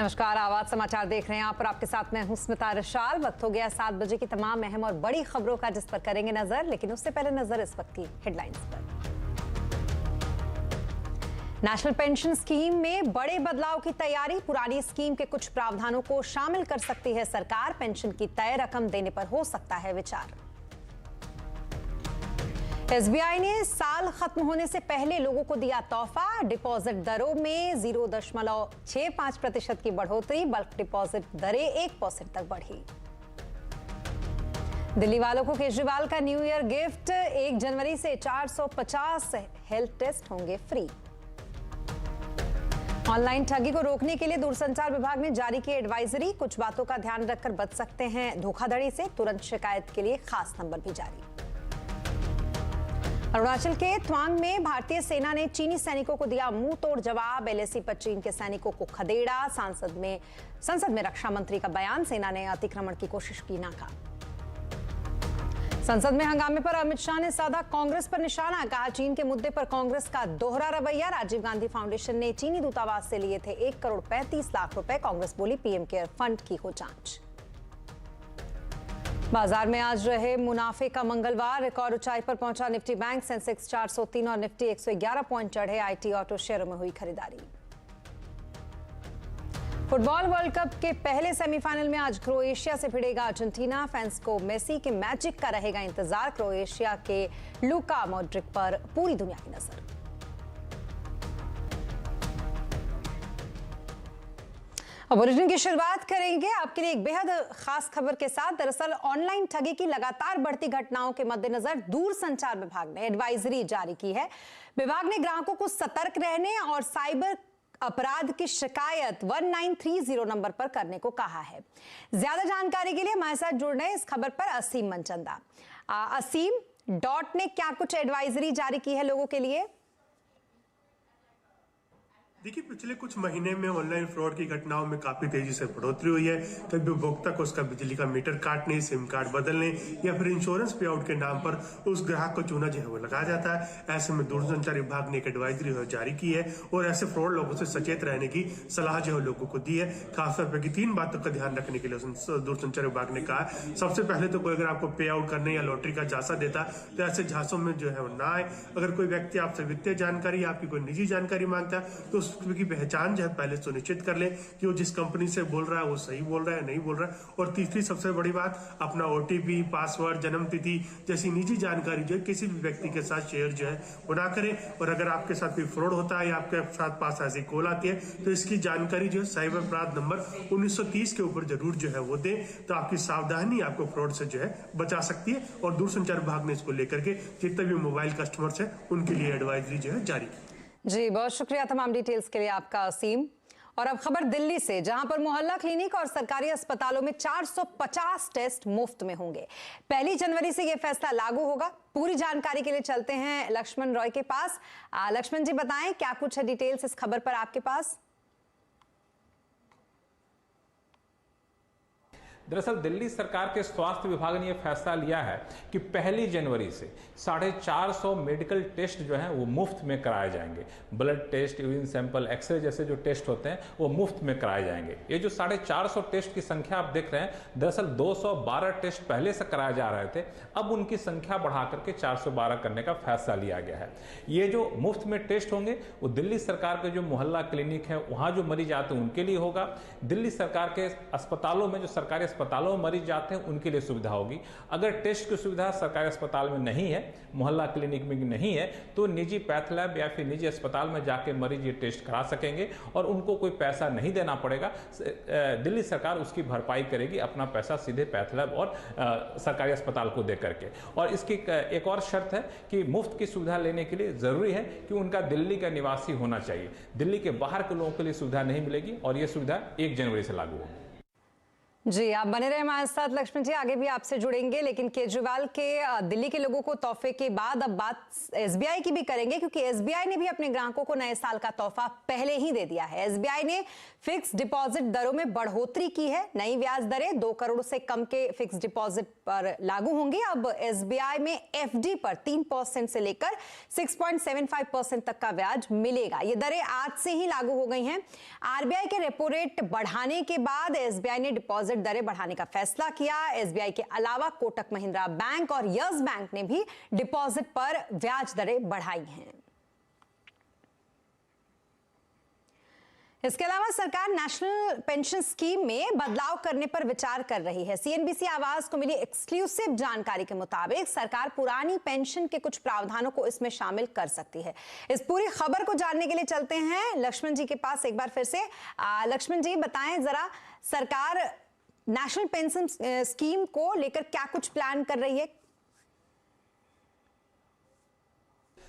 नमस्कार, आवाज समाचार देख रहे हैं आप और आपके साथ मैं हूं स्मिता रिशाल। वक्त हो गया 7 बजे की तमाम अहम और बड़ी खबरों का, जिस पर करेंगे नजर। लेकिन उससे पहले नजर इस वक्त की हेडलाइंस पर। नेशनल पेंशन स्कीम में बड़े बदलाव की तैयारी। पुरानी स्कीम के कुछ प्रावधानों को शामिल कर सकती है सरकार। पेंशन की तय रकम देने पर हो सकता है विचार। एसबीआई ने साल खत्म होने से पहले लोगों को दिया तोहफा। डिपॉजिट दरों में 0.65% की बढ़ोतरी। बल्क डिपॉजिट दरें 1% तक बढ़ी। दिल्ली वालों को केजरीवाल का न्यू ईयर गिफ्ट। 1 जनवरी से 450 हेल्थ टेस्ट होंगे फ्री। ऑनलाइन ठगी को रोकने के लिए दूरसंचार विभाग ने जारी की एडवाइजरी। कुछ बातों का ध्यान रखकर बच सकते हैं धोखाधड़ी से। तुरंत शिकायत के लिए खास नंबर भी जारी। अरुणाचल के तवांग में भारतीय सेना ने चीनी सैनिकों को दिया मुंह तोड़ जवाब। एलएसी पर चीन के सैनिकों को खदेड़ा। संसद में रक्षा मंत्री का बयान। सेना ने अतिक्रमण की कोशिश की नाकाम। संसद में हंगामे पर अमित शाह ने साधा कांग्रेस पर निशाना। कहा, चीन के मुद्दे पर कांग्रेस का दोहरा रवैया। राजीव गांधी फाउंडेशन ने चीनी दूतावास से लिए थे 1,35,00,000 रुपए। कांग्रेस बोली, पीएम केयर फंड की हो जांच। बाजार में आज रहे मुनाफे का मंगलवार। रिकॉर्ड ऊंचाई पर पहुंचा निफ्टी बैंक। सेंसेक्स 403 और निफ्टी 111 पॉइंट चढ़े। आईटी ऑटो शेयरों में हुई खरीदारी। फुटबॉल वर्ल्ड कप के पहले सेमीफाइनल में आज क्रोएशिया से भिड़ेगा अर्जेंटीना। फैंस को मेसी के मैजिक का रहेगा इंतजार। क्रोएशिया के लूका मॉड्रिक पर पूरी दुनिया की नजर। अब बुलेटिन की शुरुआत करेंगे आपके लिए एक बेहद खास खबर के साथ। दरअसल ऑनलाइन ठगी की लगातार बढ़ती घटनाओं के मद्देनजर दूरसंचार विभाग ने एडवाइजरी जारी की है। विभाग ने ग्राहकों को सतर्क रहने और साइबर अपराध की शिकायत 1930 नंबर पर करने को कहा है। ज्यादा जानकारी के लिए हमारे साथ जुड़ रहे हैं इस खबर पर असीम मनचंदा। असीम, डॉट ने क्या कुछ एडवाइजरी जारी की है लोगों के लिए? देखिए, पिछले कुछ महीने में ऑनलाइन फ्रॉड की घटनाओं में काफी तेजी से बढ़ोतरी हुई है। कभी उपभोक्ता को उसका बिजली का मीटर काटने, सिम कार्ड बदलने या फिर इंश्योरेंस पे आउट के नाम पर उस ग्राहक को चूना जो है वो लगाया जाता है। ऐसे में दूरसंचार विभाग ने एक एडवाइजरी जारी की है और ऐसे फ्रॉड लोगों से सचेत रहने की सलाह जो है लोगों को दी है। खासतौर पर 3 बातों का ध्यान रखने के लिए दूरसंचार विभाग ने कहा। सबसे पहले तो कोई अगर आपको पे आउट करने या लॉटरी का झांसा देता तो ऐसे झांसों में जो है वो ना आए। अगर कोई व्यक्ति आपसे वित्तीय जानकारी, आपकी कोई निजी जानकारी मांगता है तो उसकी पहचान जो है पहले सुनिश्चित कर ले कि वो जिस कंपनी से बोल रहा है वो सही बोल रहा है, नहीं बोल रहा है। और तीसरी सबसे बड़ी बात, अपना ओटीपी, पासवर्ड, जन्म तिथि जैसी निजी जानकारी जो है किसी भी व्यक्ति के साथ शेयर जो है वो ना करें। और अगर आपके साथ कोई फ्रॉड होता है या आपके साथ पास ऐसी कॉल आती है तो इसकी जानकारी जो है साइबर अपराध नंबर 1930 के ऊपर जरूर जो है वो दें। तो आपकी सावधानी आपको फ्रॉड से जो है बचा सकती है। और दूरसंचार विभाग ने इसको लेकर के जितने भी मोबाइल कस्टमर्स है उनके लिए एडवाइजरी जो है जारी की। जी, बहुत शुक्रिया तमाम डिटेल्स के लिए आपका असीम। और अब खबर दिल्ली से, जहां पर मोहल्ला क्लिनिक और सरकारी अस्पतालों में 450 टेस्ट मुफ्त में होंगे। 1 जनवरी से यह फैसला लागू होगा। पूरी जानकारी के लिए चलते हैं लक्ष्मण रॉय के पास। लक्ष्मण जी, बताएं क्या कुछ है डिटेल्स इस खबर पर आपके पास? दरअसल दिल्ली सरकार के स्वास्थ्य विभाग ने यह फैसला लिया है कि 1 जनवरी से 450 मेडिकल टेस्ट जो हैं वो मुफ्त में कराए जाएंगे। Blood test, urine sample, X ray जैसे जो टेस्ट होते हैं वो मुफ्त में कराए जाएंगे। ये जो 450 टेस्ट की संख्या आप देख रहे हैं, दरअसल 212 टेस्ट पहले से कराए जा रहे थे। अब उनकी संख्या बढ़ा करके 412 करने का फैसला लिया गया है। ये जो मुफ्त में टेस्ट होंगे वो दिल्ली सरकार के जो मोहल्ला क्लिनिक है वहाँ जो मरीज आते हैं उनके लिए होगा। दिल्ली सरकार के अस्पतालों में जो सरकारी अस्पतालों में मरीज जाते हैं उनके लिए सुविधा होगी। अगर टेस्ट की सुविधा सरकारी अस्पताल में नहीं है, मोहल्ला क्लिनिक में नहीं है, तो निजी पैथ लैब या फिर निजी अस्पताल में जाके मरीज ये टेस्ट करा सकेंगे और उनको कोई पैसा नहीं देना पड़ेगा। दिल्ली सरकार उसकी भरपाई करेगी, अपना पैसा सीधे पैथ लैब और सरकारी अस्पताल को दे करके। और इसकी एक और शर्त है कि मुफ्त की सुविधा लेने के लिए जरूरी है कि उनका दिल्ली का निवासी होना चाहिए। दिल्ली के बाहर के लोगों के लिए सुविधा नहीं मिलेगी और यह सुविधा 1 जनवरी से लागू होगी। जी, आप बने रहे हमारे साथ लक्ष्मण जी, आगे भी आपसे जुड़ेंगे। लेकिन केजरीवाल के दिल्ली के लोगों को तोहफे के बाद अब बात एसबीआई की भी करेंगे, क्योंकि एसबीआई ने भी अपने ग्राहकों को नए साल का तोहफा पहले ही दे दिया है। एसबीआई ने फिक्स डिपॉजिट दरों में बढ़ोतरी की है। नई ब्याज दरें 2 करोड़ से कम के फिक्स डिपॉजिट पर लागू होंगी। अब एसबीआई में एफडी पर 3% से लेकर 6.75% तक का ब्याज मिलेगा। ये दरें आज से ही लागू हो गई हैं। आरबीआई के रेपो रेट बढ़ाने के बाद एसबीआई ने डिपॉजिट दरें बढ़ाने का फैसला किया। एसबीआई के अलावा कोटक महिंद्रा बैंक और यस बैंक ने भी डिपॉजिट पर ब्याज दरें बढ़ाई हैं। इसके अलावा सरकार नेशनल पेंशन स्कीम में बदलाव करने पर विचार कर रही है। सीएनबीसी आवाज को मिली एक्सक्लूसिव जानकारी के मुताबिक सरकार पुरानी पेंशन के कुछ प्रावधानों को इसमें शामिल कर सकती है। इस पूरी खबर को जानने के लिए चलते हैं लक्ष्मण जी के पास एक बार फिर से। लक्ष्मण जी, बताएं जरा, सरकार नेशनल पेंशन स्कीम को लेकर क्या कुछ प्लान कर रही है?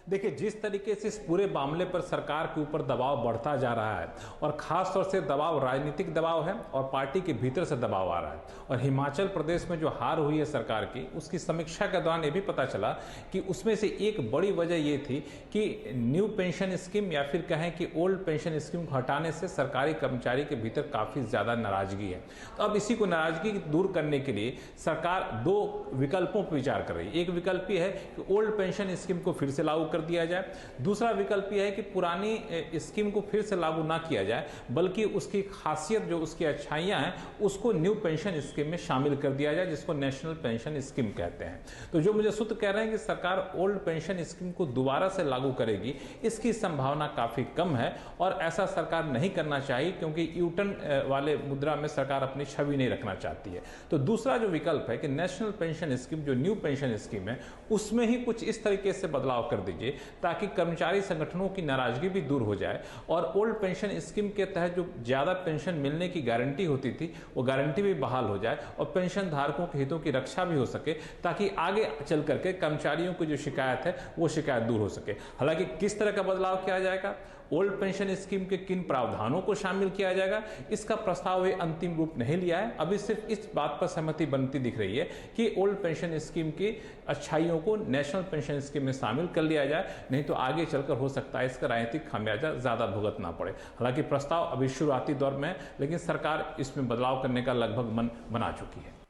देखिए, जिस तरीके से इस पूरे मामले पर सरकार के ऊपर दबाव बढ़ता जा रहा है और खास तौर से दबाव राजनीतिक दबाव है और पार्टी के भीतर से दबाव आ रहा है, और हिमाचल प्रदेश में जो हार हुई है सरकार की, उसकी समीक्षा के दौरान ये भी पता चला कि उसमें से एक बड़ी वजह ये थी कि न्यू पेंशन स्कीम या फिर कहें कि ओल्ड पेंशन स्कीम को हटाने से सरकारी कर्मचारी के भीतर काफ़ी ज़्यादा नाराजगी है। तो अब इसी को नाराजगी दूर करने के लिए सरकार 2 विकल्पों पर विचार कर रही है। एक विकल्प ये है कि ओल्ड पेंशन स्कीम को फिर से लागू कर दिया जाए। दूसरा विकल्प यह है कि पुरानी स्कीम को फिर से लागू ना किया जाए, बल्कि उसकी खासियत, जो उसकी अच्छाइयां हैं, उसको न्यू पेंशन स्कीम में शामिल कर दिया जाए, जिसको नेशनल पेंशन स्कीम कहते हैं। तो जो मुझे सूत्र कह रहे हैं कि सरकार ओल्ड पेंशन स्कीम को दोबारा से लागू करेगी, इसकी संभावना काफी कम है और ऐसा सरकार नहीं करना चाहिए, क्योंकि यूटर्न वाले मुद्रा में सरकार अपनी छवि नहीं रखना चाहती है। तो दूसरा जो विकल्प है कि नेशनल पेंशन स्कीम, जो न्यू पेंशन स्कीम है, उसमें ही कुछ इस तरीके से बदलाव कर दीजिए ताकि कर्मचारी संगठनों की नाराजगी भी दूर हो जाए और ओल्ड पेंशन स्कीम के तहत जो ज्यादा पेंशन मिलने की गारंटी होती थी, वो गारंटी भी बहाल हो जाए और पेंशन धारकों के हितों की रक्षा भी हो सके, ताकि आगे चल करके कर्मचारियों की जो शिकायत है वो शिकायत दूर हो सके। हालांकि किस तरह का बदलाव किया जाएगा, ओल्ड पेंशन स्कीम के किन प्रावधानों को शामिल किया जाएगा, इसका प्रस्ताव ये अंतिम रूप नहीं लिया है। अभी सिर्फ इस बात पर सहमति बनती दिख रही है कि ओल्ड पेंशन स्कीम की अच्छाइयों को नेशनल पेंशन स्कीम में शामिल कर लिया जाए, नहीं तो आगे चलकर हो सकता है इसका राजनीतिक खामियाजा ज्यादा भुगतना पड़े। हालांकि प्रस्ताव अभी शुरुआती दौर में है, लेकिन सरकार इसमें बदलाव करने का लगभग मन बना चुकी है।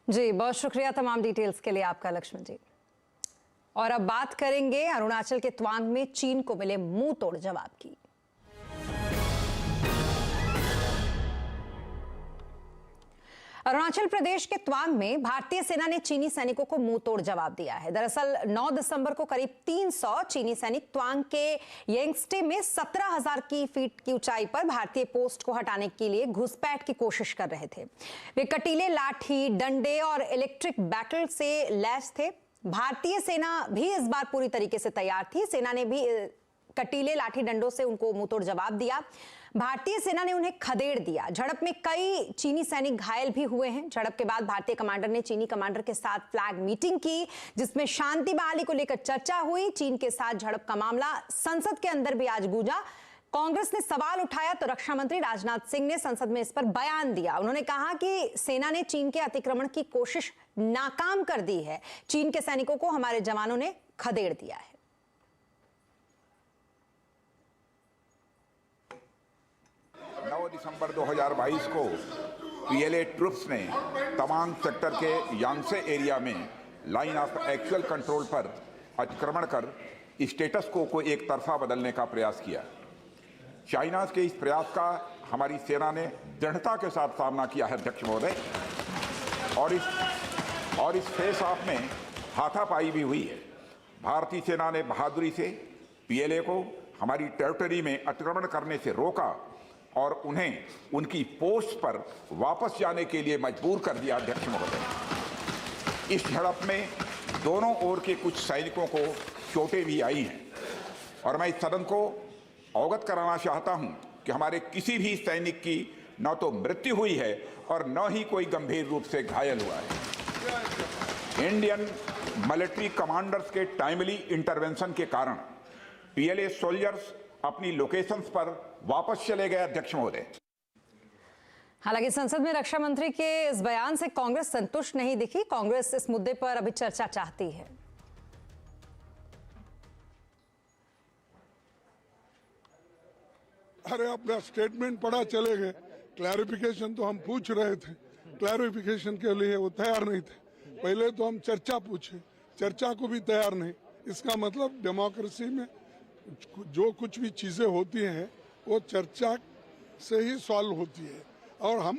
जी, बहुत शुक्रिया तमाम डिटेल्स के लिए आपका लक्ष्मण जी। और अब बात करेंगे अरुणाचल के तवांग में चीन को मिले मुंह तोड़ जवाब की। अरुणाचल प्रदेश के तवांग में भारतीय सेना ने चीनी सैनिकों को मुंह तोड़ जवाब दिया है। दरअसल 9 दिसंबर को करीब 300 चीनी सैनिक तवांग के येंगस्टे में 17,000 फीट की ऊंचाई पर भारतीय पोस्ट को हटाने के लिए घुसपैठ की कोशिश कर रहे थे। वे कटीले लाठी, डंडे और इलेक्ट्रिक बैटल से लैस थे। भारतीय सेना भी इस बार पूरी तरीके से तैयार थी। सेना ने भी कटीले लाठी डंडों से उनको मुंहतोड़ जवाब दिया। भारतीय सेना ने उन्हें खदेड़ दिया। झड़प में कई चीनी सैनिक घायल भी हुए हैं। झड़प के बाद भारतीय कमांडर ने चीनी कमांडर के साथ फ्लैग मीटिंग की, जिसमें शांति बहाली को लेकर चर्चा हुई। चीन के साथ झड़प का मामला संसद के अंदर भी आज गूंजा। कांग्रेस ने सवाल उठाया तो रक्षा मंत्री राजनाथ सिंह ने संसद में इस पर बयान दिया। उन्होंने कहा कि सेना ने चीन के अतिक्रमण की कोशिश नाकाम कर दी है। चीन के सैनिकों को हमारे जवानों ने खदेड़ दिया है। 9 दिसंबर 2022 को पीएलए ट्रुप्स ने तवांग सेक्टर के यांगसे एरिया में लाइन ऑफ एक्चुअल कंट्रोल पर अतिक्रमण कर स्टेटस को एक तरफा बदलने का प्रयास किया। चाइना के इस प्रयास का हमारी सेना ने दृढ़ता के साथ सामना किया है अध्यक्ष महोदय, और इस फेस ऑफ में हाथापाई भी हुई है। भारतीय सेना ने बहादुरी से पीएलए को हमारी टेरिटरी में अतिक्रमण करने से रोका और उन्हें उनकी पोस्ट पर वापस जाने के लिए मजबूर कर दिया अध्यक्ष महोदय। इस झड़प में दोनों ओर के कुछ सैनिकों को चोटें भी आई हैं और मैं इस सदन को अवगत कराना चाहता हूं कि हमारे किसी भी सैनिक की न तो मृत्यु हुई है और न ही कोई गंभीर रूप से घायल हुआ है। इंडियन मिलिट्री कमांडर्स के टाइमली इंटरवेंशन के कारण पीएलए सोल्जर्स अपनी लोकेशंस पर वापस चले गए अध्यक्ष महोदय। हालांकि संसद में रक्षा मंत्री के इस बयान से कांग्रेस संतुष्ट नहीं दिखी। कांग्रेस इस मुद्दे पर अभी चर्चा चाहती है। अरे अपना स्टेटमेंट पढ़ा चले गए, क्लैरिफिकेशन तो हम पूछ रहे थे, क्लैरिफिकेशन के लिए वो तैयार नहीं थे। पहले तो हम चर्चा पूछे, चर्चा को भी तैयार नहीं। इसका मतलब डेमोक्रेसी में जो कुछ भी चीजें होती हैं वो चर्चा से ही सॉल्व होती है, और हम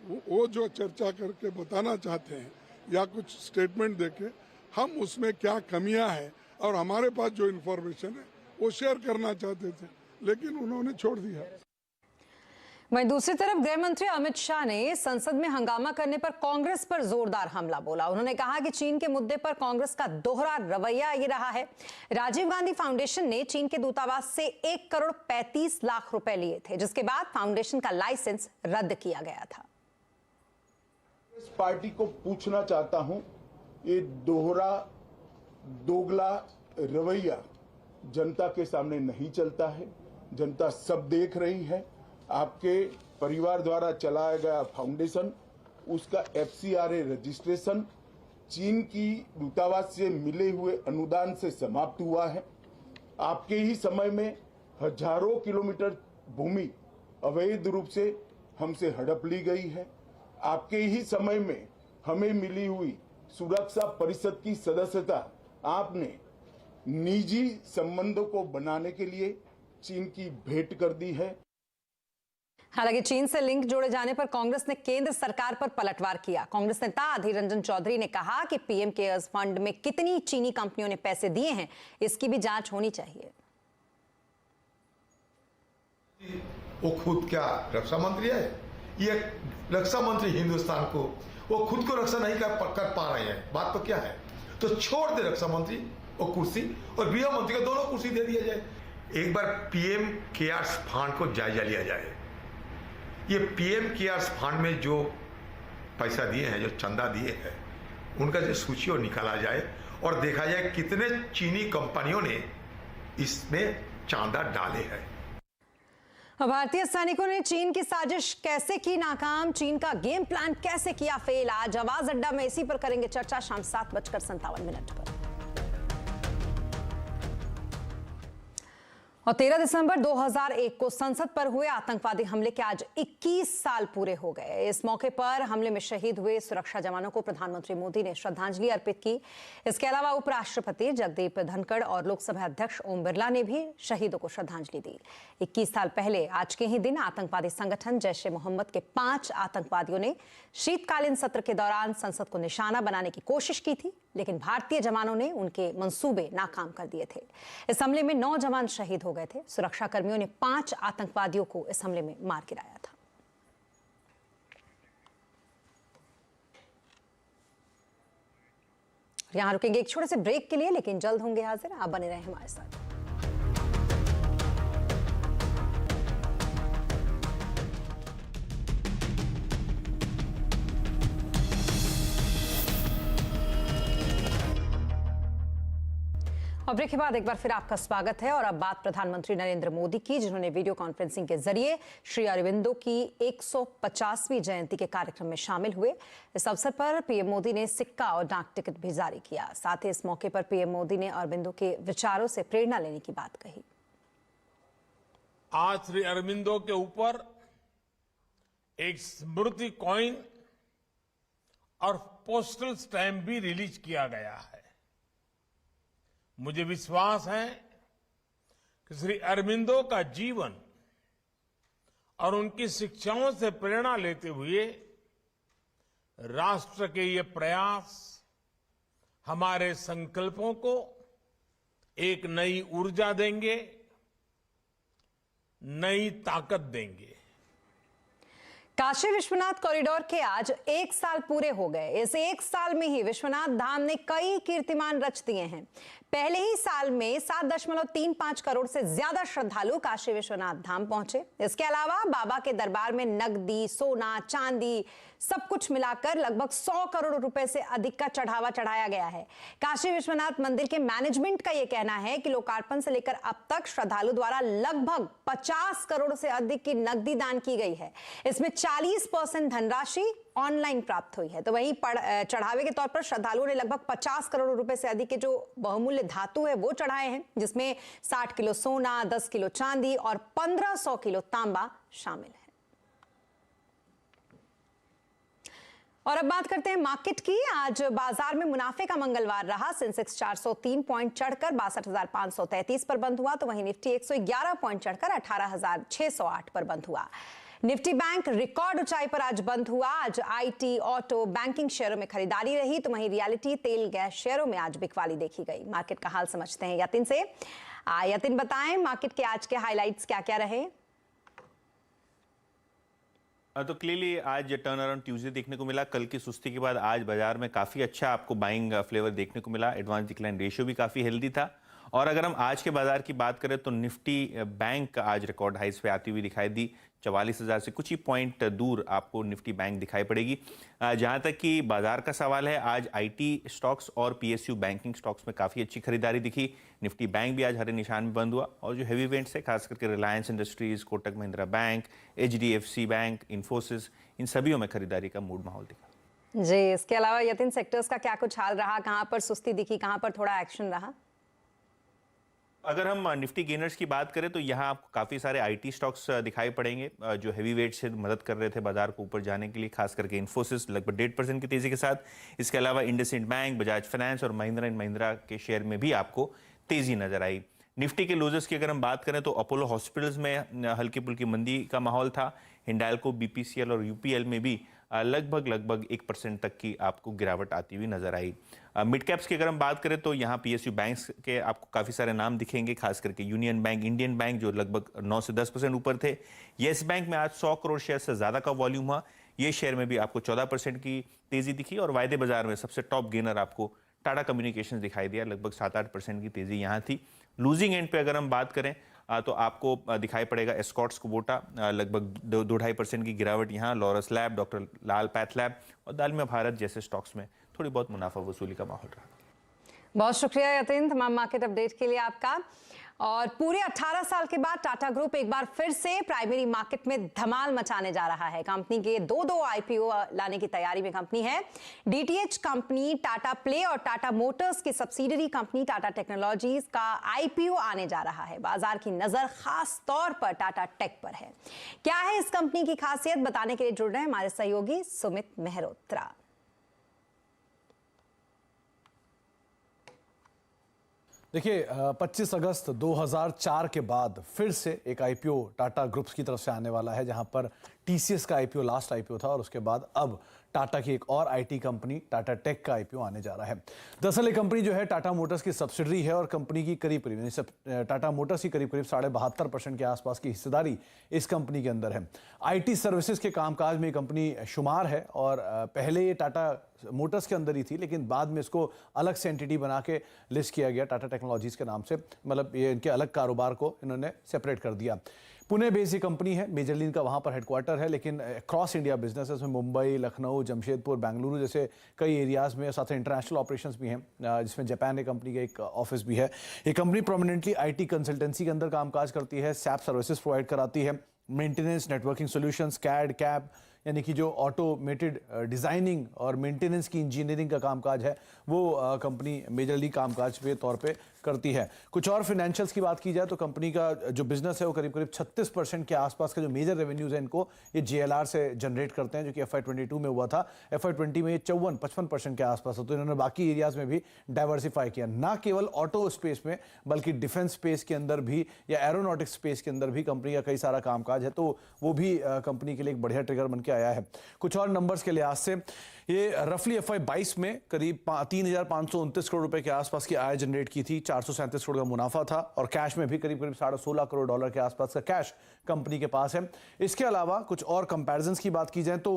वो जो चर्चा करके बताना चाहते हैं या कुछ स्टेटमेंट देके हम उसमें क्या कमियां हैं और हमारे पास जो इन्फॉर्मेशन है वो शेयर करना चाहते थे, लेकिन उन्होंने छोड़ दिया। वहीं दूसरी तरफ गृह मंत्री अमित शाह ने संसद में हंगामा करने पर कांग्रेस पर जोरदार हमला बोला। उन्होंने कहा कि चीन के मुद्दे पर कांग्रेस का दोहरा रवैया ये रहा है। राजीव गांधी फाउंडेशन ने चीन के दूतावास से 1 करोड़ 35 लाख रुपए लिए थे, जिसके बाद फाउंडेशन का लाइसेंस रद्द किया गया था। इस पार्टी को पूछना चाहता हूं, ये दोगला रवैया जनता के सामने नहीं चलता है। जनता सब देख रही है। आपके परिवार द्वारा चलाया गया फाउंडेशन, उसका FCRA रजिस्ट्रेशन चीन की दूतावास से मिले हुए अनुदान से समाप्त हुआ है। आपके ही समय में हजारों किलोमीटर भूमि अवैध रूप से हमसे हड़प ली गई है। आपके ही समय में हमें मिली हुई सुरक्षा परिषद की सदस्यता आपने निजी संबंधों को बनाने के लिए चीन की भेंट कर दी है। हालांकि चीन से लिंक जोड़े जाने पर कांग्रेस ने केंद्र सरकार पर पलटवार किया। कांग्रेस नेता अधीर रंजन चौधरी ने कहा कि पीएम केयर्स फंड में कितनी चीनी कंपनियों ने पैसे दिए हैं, इसकी भी जांच होनी चाहिए। वो खुद क्या रक्षा मंत्री है? ये रक्षा मंत्री हिंदुस्तान को, वो खुद को रक्षा नहीं कर पा रहे हैं। बात तो क्या है? तो छोड़ दे रक्षा मंत्री वो कुर्सी, और गृह मंत्री को दोनों कुर्सी दे दिया जाए। एक बार पीएम केयर्स फंड को जायजा लिया जाए। ये पीएम केयर्स फंड में जो पैसा दिए हैं, जो चंदा दिए हैं, उनका जो सूची निकाला जाए और देखा जाए कितने चीनी कंपनियों ने इसमें चांदा डाले हैं। भारतीय सैनिकों ने चीन की साजिश कैसे की नाकाम, चीन का गेम प्लान कैसे किया फेल, आज आवाज अड्डा में इसी पर करेंगे चर्चा शाम 7:57 पर। और 13 दिसंबर 2001 को संसद पर हुए आतंकवादी हमले के आज 21 साल पूरे हो गए। इस मौके पर हमले में शहीद हुए सुरक्षा जवानों को प्रधानमंत्री मोदी ने श्रद्धांजलि अर्पित की। इसके अलावा उपराष्ट्रपति जगदीप धनखड़ और लोकसभा अध्यक्ष ओम बिरला ने भी शहीदों को श्रद्धांजलि दी। 21 साल पहले आज के ही दिन आतंकवादी संगठन जैश ए मोहम्मद के 5 आतंकवादियों ने शीतकालीन सत्र के दौरान संसद को निशाना बनाने की कोशिश की थी, लेकिन भारतीय जवानों ने उनके मंसूबे नाकाम कर दिए थे। इस हमले में 9 जवान शहीद हो गए थे। सुरक्षा कर्मियों ने 5 आतंकवादियों को इस हमले में मार गिराया था। यहां रुकेंगे एक छोटे से ब्रेक के लिए, लेकिन जल्द होंगे हाजिर। आप बने रहें हमारे साथ। और ब्रेक के बाद एक बार फिर आपका स्वागत है। और अब बात प्रधानमंत्री नरेंद्र मोदी की, जिन्होंने वीडियो कॉन्फ्रेंसिंग के जरिए श्री अरबिंदो की 150वीं जयंती के कार्यक्रम में शामिल हुए। इस अवसर पर पीएम मोदी ने सिक्का और डाक टिकट भी जारी किया। साथ ही इस मौके पर पीएम मोदी ने अरबिंदो के विचारों से प्रेरणा लेने की बात कही। आज श्री अरबिंदो के ऊपर एक स्मृति कॉइन और पोस्टल स्टैम्प भी रिलीज किया गया है। मुझे विश्वास है कि श्री अरबिंदो का जीवन और उनकी शिक्षाओं से प्रेरणा लेते हुए राष्ट्र के ये प्रयास हमारे संकल्पों को एक नई ऊर्जा देंगे, नई ताकत देंगे। काशी विश्वनाथ कॉरिडोर के आज 1 साल पूरे हो गए। इस 1 साल में ही विश्वनाथ धाम ने कई कीर्तिमान रच दिए हैं। पहले ही साल में 7.35 करोड़ से ज्यादा श्रद्धालु काशी विश्वनाथ धाम पहुंचे। इसके अलावा बाबा के दरबार में नकदी, सोना, चांदी सब कुछ मिलाकर लगभग 100 करोड़ रुपए से अधिक का चढ़ावा चढ़ाया गया है। काशी विश्वनाथ मंदिर के मैनेजमेंट का यह कहना है कि लोकार्पण से लेकर अब तक श्रद्धालु द्वारा लगभग 50 करोड़ से अधिक की नकदी दान की गई है। इसमें 40% धनराशि ऑनलाइन प्राप्त हुई है। तो वहीं चढ़ावे के तौर पर श्रद्धालुओं ने लगभग 50 करोड़ रुपए से अधिक के जो बहुमूल्य धातु है वो चढ़ाए हैं, जिसमें 60 किलो सोना, 10 किलो चांदी और 1500 किलो तांबा शामिल है। और अब बात करते हैं मार्केट की। आज बाजार में मुनाफे का मंगलवार रहा। सेंसेक्स 403 पॉइंट चढ़कर 62,533 पर बंद हुआ, तो वहीं निफ्टी 111 पॉइंट चढ़कर 18,608 पर बंद हुआ। निफ्टी बैंक रिकॉर्ड ऊंचाई पर आज बंद हुआ। आज आईटी, ऑटो, बैंकिंग शेयरों में खरीदारी रही, तो वहीं रियलिटी, तेल, गैस शेयरों में आज बिकवाली देखी गई। मार्केट का हाल समझते हैं यतिन से। यतिन, बताएं मार्केट के आज के हाइलाइट्स क्या क्या रहे? तो क्लियरली आज टर्न अराउंड ट्यूसडे देखने को मिला। कल की सुस्ती के बाद आज बाजार में काफ़ी अच्छा आपको बाइंग फ्लेवर देखने को मिला। एडवांस डिक्लाइन रेशियो भी काफ़ी हेल्दी था। और अगर हम आज के बाजार की बात करें तो निफ्टी बैंक आज रिकॉर्ड हाइस पे आती हुई दिखाई दी। 44,000 से कुछ ही पॉइंट दूर आपको निफ्टी बैंक दिखाई पड़ेगी। जहां तक कि बाजार का सवाल है, आज आईटी स्टॉक्स और पीएसयू बैंकिंग स्टॉक्स में काफ़ी अच्छी खरीदारी दिखी। निफ्टी बैंक भी आज हरे निशान में बंद हुआ और जो हैवी वेट्स है, खास करके रिलायंस इंडस्ट्रीज, कोटक महिंद्रा बैंक, एचडीएफसी बैंक, इन्फोसिस, इन सभी में खरीदारी का मूड माहौल दिखा। जी, इसके अलावा यतिन सेक्टर्स का क्या कुछ हाल रहा? कहां पर सुस्ती दिखी, कहां पर थोड़ा एक्शन रहा? अगर हम निफ्टी गेनर्स की बात करें तो यहाँ आपको काफ़ी सारे आईटी स्टॉक्स दिखाई पड़ेंगे जो हैवी वेट से मदद कर रहे थे बाजार को ऊपर जाने के लिए, खास करके इन्फोसिस लगभग 1.5% की तेजी के साथ। इसके अलावा इंडसइंड बैंक, बजाज फाइनेंस और महिंद्रा एंड महिंद्रा के शेयर में भी आपको तेजी नजर आई। निफ्टी के लूजर्स की अगर हम बात करें तो अपोलो हॉस्पिटल्स में हल्की फुल्की मंदी का माहौल था। हिंडाल्को, बीपीसीएल और यूपीएल में भी लगभग 1% तक की आपको गिरावट आती हुई नजर आई। मिड कैप्स की अगर हम बात करें तो यहाँ पीएसयू बैंक्स के आपको काफ़ी सारे नाम दिखेंगे, खास करके यूनियन बैंक, इंडियन बैंक जो लगभग 9 से 10% ऊपर थे। येस बैंक में आज 100 करोड़ शेयर से ज़्यादा का वॉल्यूम हुआ। ये शेयर में भी आपको 14% की तेज़ी दिखी। और वायदे बाजार में सबसे टॉप गेनर आपको टाटा कम्युनिकेशंस दिखाई दिया, लगभग 7-8% की तेज़ी यहाँ थी। लूजिंग एंड पे अगर हम बात करें तो आपको दिखाई पड़ेगा एस्कॉर्ट्स कुबोटा, लगभग 2-2.5% की गिरावट यहाँ। लॉरस लैब, डॉक्टर लाल पैथ लैब और दालमिया भारत जैसे स्टॉक्स में थोड़ी बहुत मुनाफा वसूली का माहौल रहा। बहुत शुक्रिया यतिन तमाम मार्केट अपडेट के लिए आपका। और पूरे 18 साल के बाद टाटा ग्रुप एक बार फिर से प्राइमरी मार्केट में धमाल मचाने जा रहा है। कंपनी के दो आईपीओ लाने की तैयारी में कंपनी है। डीटीएच कंपनी, टाटा प्ले और टाटा मोटर्स की सब्सिडियरी कंपनी टाटा टेक्नोलॉजीज का आईपीओ आने जा रहा है। बाजार की नजर खास तौर पर टाटा टेक पर है। क्या है इस कंपनी की खासियत, बताने के लिए जुड़ रहे हैं हमारे सहयोगी सुमित मेहरोत्रा। देखिए, 25 अगस्त 2004 के बाद फिर से एक आईपीओ टाटा ग्रुप्स की तरफ से आने वाला है, जहां पर टीसीएस का आईपीओ लास्ट आईपीओ था और उसके बाद अब टाटा की एक और आईटी कंपनी टाटा टेक का आईपीओ आने जा रहा है। दरअसल ये कंपनी जो है टाटा मोटर्स की सब्सिडरी है और कंपनी की करीब टाटा मोटर्स की करीब 72% के आसपास की हिस्सेदारी इस कंपनी के अंदर है। आईटी सर्विसेज के कामकाज में कंपनी शुमार है और पहले ये टाटा मोटर्स के अंदर ही थी, लेकिन बाद में इसको अलग से एंटिटी बना के लिस्ट किया गया टाटा टेक्नोलॉजीज के नाम से। मतलब ये इनके अलग कारोबार को इन्होंने सेपरेट कर दिया। पुणे बेस्ड ये कंपनी है, मेजरली इनका वहाँ पर हेडक्वार्टर है, लेकिन क्रॉस इंडिया बिजनेस है। इसमें मुंबई, लखनऊ, जमशेदपुर, बेंगलुरु जैसे कई एरियाज़ में, साथ ही इंटरनेशनल ऑपरेशंस भी हैं, जिसमें जापान की कंपनी का एक ऑफिस भी है। ये कंपनी प्रोमिनेंटली आईटी कंसल्टेंसी के अंदर कामकाज करती है, सैप सर्विसेज प्रोवाइड कराती है, मेंटेनेंस, नेटवर्किंग सॉल्यूशंस, कैड, कैब यानी कि जो ऑटोमेटेड डिज़ाइनिंग और मेंटेनेंस की इंजीनियरिंग का कामकाज है वो कंपनी मेजरली कामकाज के तौर पे करती है। कुछ और फाइनेंशियल्स की बात की जाए तो कंपनी का जो बिजनेस है वो करीब 36% के आसपास का जो मेजर रेवेन्यूज है इनको ये जेएलआर से जनरेट करते हैं, जो कि FY22 में हुआ था। FY20 में ये 54-55% के आसपास हो। तो इन्होंने बाकी एरियाज में भी डाइवर्सिफाई किया, ना केवल ऑटो स्पेस में बल्कि डिफेंस स्पेस के अंदर भी या एरोनॉटिक्स स्पेस के अंदर भी कंपनी का कई सारा कामकाज है, तो वो भी कंपनी के लिए एक बढ़िया ट्रिगर बन के आया है। कुछ और नंबर्स के लिहाज से ये रफली FY22 में करीब 3,529 करोड़ रुपए के आसपास की आय जनरेट की थी, 437 करोड़ का मुनाफा था और कैश में भी करीब $16.5 करोड़ के आसपास का कैश कंपनी के पास है। इसके अलावा कुछ और कंपैरिजंस की बात की जाए तो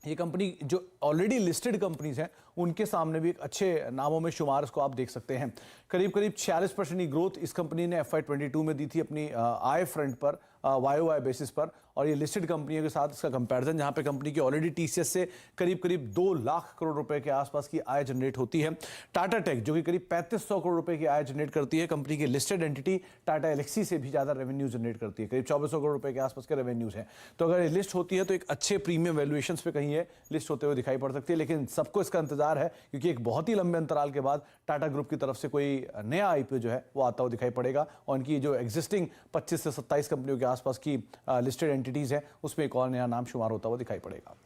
ये कंपनी जो ऑलरेडी लिस्टेड कंपनीज हैं उनके सामने भी एक अच्छे नामों में शुमार इसको आप देख सकते हैं। करीब 46% की ग्रोथ इस कंपनी ने FY22 में दी थी अपनी आय फ्रंट पर, YOY बेसिस पर, और ये लिस्टेड कंपनियों के साथ इसका कंपैरिजन जहां पे कंपनी की ऑलरेडी TCS से करीब 2 लाख करोड़ रुपए के आसपास की आय जनरेट होती है। टाटा टेक जो कि करीब 3500 करोड़ रुपए की आय जनरेट करती है, कंपनी की लिस्टेड एंटिटी टाटा एलेक्सी से भी ज्यादा रेवेन्यू जनरेट करती है, करीब 2400 करोड़ रुपए के आसपास के रेवेन्यूज हैं। तो अगर ये लिस्ट होती है तो एक अच्छे प्रीमियम वैल्यूएशंस पे कहीं ये लिस्ट होते हुए दिखाई पड़ सकती है। लेकिन सबको इसका इंतजार है क्योंकि एक बहुत ही लंबे अंतराल के बाद टाटा ग्रुप की तरफ से कोई नया IPO जो है वो आता हुआ दिखाई पड़ेगा, और उनकी जो एग्जिस्टिंग 25 से 27 कंपनियों के आसपास की लिस्टेड एंटिटीज है उसमें एक और नया नाम शुमार होता हुआ दिखाई पड़ेगा।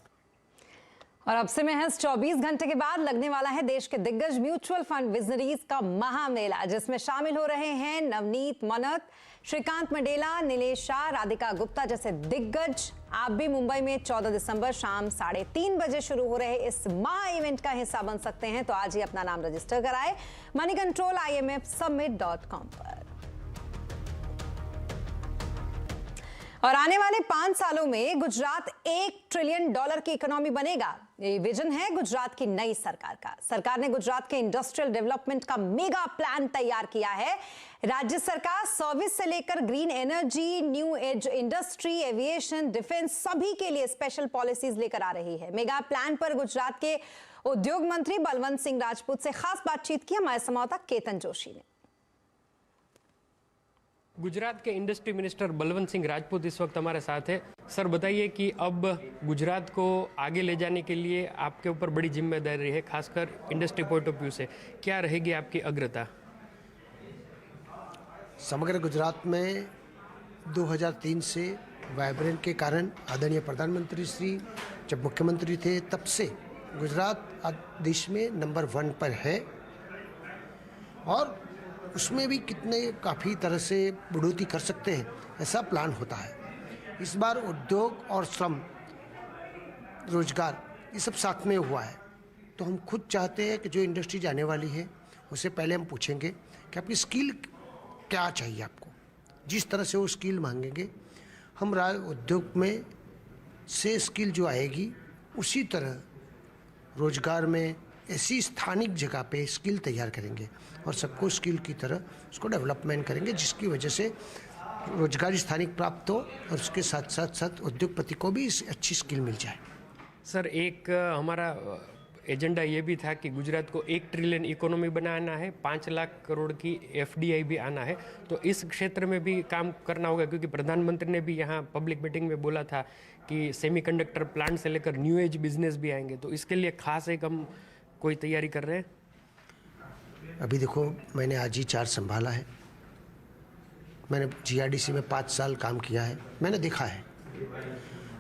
और अब से महज 24 घंटे के बाद लगने वाला है देश के दिग्गज म्यूचुअल फंड विजनरीज का महामेला, जिसमें शामिल हो रहे हैं नवनीत मनत, श्रीकांत मंडेला, नीलेश शाह, राधिका गुप्ता जैसे दिग्गज। आप भी मुंबई में 14 दिसंबर शाम 3:30 बजे शुरू हो रहे इस महा इवेंट का हिस्सा बन सकते हैं। तो आज ही अपना नाम रजिस्टर कराएं मनी कंट्रोल IMFsummit.com पर। और आने वाले 5 सालों में गुजरात $1 ट्रिलियन की इकोनॉमी बनेगा, ये विजन है गुजरात की नई सरकार का। सरकार ने गुजरात के इंडस्ट्रियल डेवलपमेंट का मेगा प्लान तैयार किया है। राज्य सरकार सर्विस से लेकर green energy, new age industry, aviation, defence सभी के लिए स्पेशल पॉलिसीज लेकर आ रही है। मेगा प्लान पर गुजरात के उद्योग मंत्री बलवंत सिंह राजपूत से खास बातचीत की हमारे संवाददाता केतन जोशी ने। गुजरात के इंडस्ट्री मिनिस्टर बलवंत सिंह राजपूत इस वक्त हमारे साथ है। सर बताइए कि अब गुजरात को आगे ले जाने के लिए आपके ऊपर बड़ी जिम्मेदारी है, खासकर इंडस्ट्री पॉइंट ऑफ व्यू से, क्या रहेगी आपकी अग्रता? समग्र गुजरात में 2003 से वाइब्रेंट के कारण आदरणीय प्रधानमंत्री श्री जब मुख्यमंत्री थे तब से गुजरात देश में नंबर 1 पर है, और उसमें भी कितने काफ़ी तरह से बढ़ोतरी कर सकते हैं ऐसा प्लान होता है। इस बार उद्योग और श्रम रोजगार ये सब साथ में हुआ है, तो हम खुद चाहते हैं कि जो इंडस्ट्री जाने वाली है उससे पहले हम पूछेंगे कि आपकी स्किल क्या चाहिए, आपको जिस तरह से वो स्किल मांगेंगे हम उद्योग में से स्किल जो आएगी उसी तरह रोजगार में ऐसी स्थानिक जगह पे स्किल तैयार करेंगे और सबको स्किल की तरह उसको डेवलपमेंट करेंगे, जिसकी वजह से रोजगार स्थानिक प्राप्त हो और उसके साथ साथ उद्योगपति को भी अच्छी स्किल मिल जाए। सर एक हमारा एजेंडा ये भी था कि गुजरात को 1 ट्रिलियन इकोनॉमी बनाना है, 5 लाख करोड़ की FDI भी आना है, तो इस क्षेत्र में भी काम करना होगा, क्योंकि प्रधानमंत्री ने भी यहाँ पब्लिक मीटिंग में बोला था कि सेमीकंडक्टर प्लांट से लेकर न्यू एज बिजनेस भी आएंगे, तो इसके लिए खास एक हम कोई तैयारी कर रहे हैं? अभी देखो, मैंने आज ही 4 संभाला है, मैंने GRDC में 5 साल काम किया है, मैंने देखा है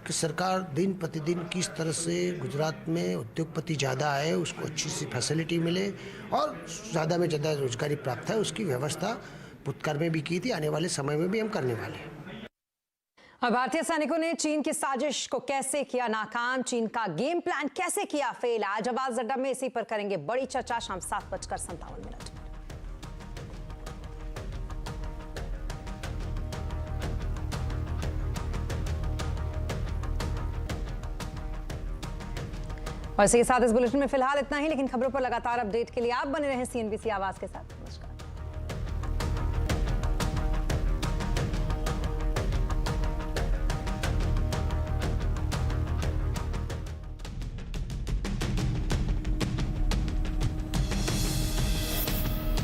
कि सरकार दिन प्रतिदिन किस तरह से गुजरात में उद्योगपति ज़्यादा आए, उसको अच्छी सी फैसिलिटी मिले और ज़्यादा में ज़्यादा रोजगारी प्राप्त है, उसकी व्यवस्था भूतकाल में भी की थी, आने वाले समय में भी हम करने वाले हैं। और भारतीय सैनिकों ने चीन की साजिश को कैसे किया नाकाम, चीन का गेम प्लान कैसे किया फेल, आज आवाज अड्डा में इसी पर करेंगे बड़ी चर्चा शाम 7:57। और इसी के साथ इस बुलेटिन में फिलहाल इतना ही, लेकिन खबरों पर लगातार अपडेट के लिए आप बने रहें CNBC आवाज के साथ।